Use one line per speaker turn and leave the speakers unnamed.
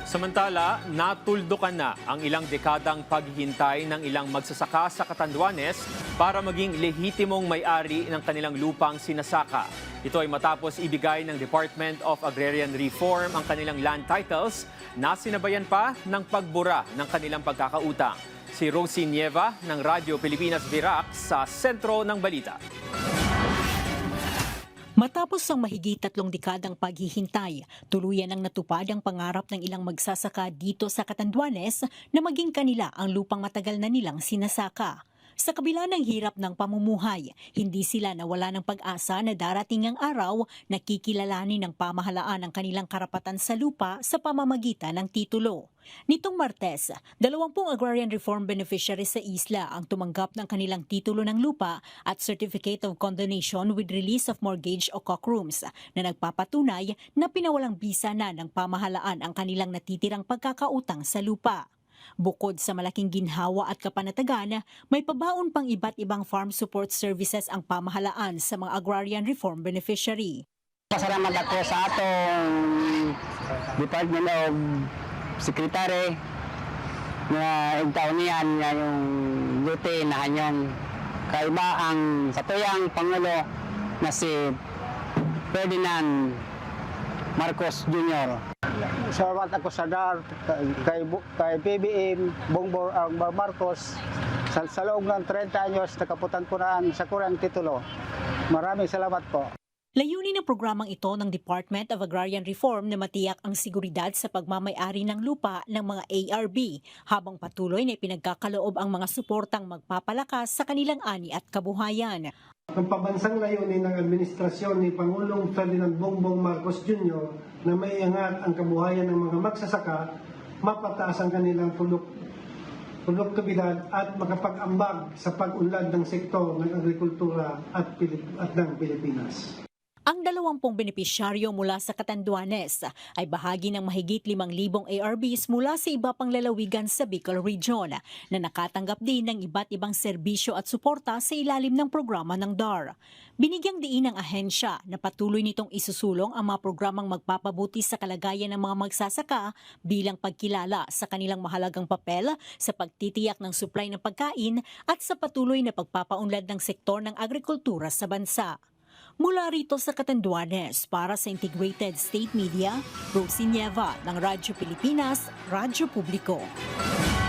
Samantala, natuldukan na ang ilang dekadang paghihintay ng ilang magsasaka sa Catanduanes para maging lehitimong may-ari ng kanilang lupang sinasaka. Ito ay matapos ibigay ng Department of Agrarian Reform ang kanilang land titles na sinabayan pa ng pagbura ng kanilang pagkakautang. Si Rosie Nieva ng Radyo Pilipinas Virac sa sentro ng balita.
Matapos ang mahigit 3 dekadang paghihintay, tuluyan ang natupad ang pangarap ng ilang magsasaka dito sa Catanduanes na maging kanila ang lupang matagal na nilang sinasaka. Sa kabila ng hirap ng pamumuhay, hindi sila nawala ng pag-asa na darating ang araw na kikilalanin ng pamahalaan ang kanilang karapatan sa lupa sa pamamagitan ng titulo. Nitong Martes, 20 agrarian reform beneficiaries sa isla ang tumanggap ng kanilang titulo ng lupa at Certificate of Condonation with Release of Mortgage o COC-rooms na nagpapatunay na pinawalang bisa na ng pamahalaan ang kanilang natitirang pagkakautang sa lupa. Bukod sa malaking ginhawa at kapanatagan, may pabaon pang iba't ibang farm support services ang pamahalaan sa mga agrarian reform beneficiary.
Pasalamat ako sa atong Department of Secretary na igtaon niyan nga yung duty na hanyang kaiba ang satuyang Pangulo na si Ferdinand Marcos Jr. Salamat ako sa DAR, kay PBM, Bongbong Marcos. Sa loob ng 30 anyos, nakaputan ko na ang sakurang titulo. Maraming salamat po.
Layunin ng programang ito ng Department of Agrarian Reform na matiyak ang seguridad sa pagmamay-ari ng lupa ng mga ARB habang patuloy na ipinagkakaloob ang mga suportang magpapalakas sa kanilang ani at kabuhayan.
Ang pambansang layunin ng administrasyon ni Pangulong Ferdinand Bongbong Marcos Jr. na maiangat ang kabuhayan ng mga magsasaka, mapataas ang kanilang produktibidad at makapag-ambag sa pag-unlad ng sektor ng agrikultura at ng Pilipinas.
Ang 20 benepisyaryo mula sa Catanduanes ay bahagi ng mahigit 5,000 ARBs mula sa iba pang lalawigan sa Bicol Region na nakatanggap din ng iba't ibang serbisyo at suporta sa ilalim ng programa ng DAR. Binigyang diin ng ahensya na patuloy nitong isusulong ang mga programang magpapabuti sa kalagayan ng mga magsasaka bilang pagkilala sa kanilang mahalagang papel sa pagtitiyak ng supply ng pagkain at sa patuloy na pagpapaunlad ng sektor ng agrikultura sa bansa. Mula rito sa Catanduanes para sa Integrated State Media, Rosie Nieva ng Radyo Pilipinas, Radyo Publiko.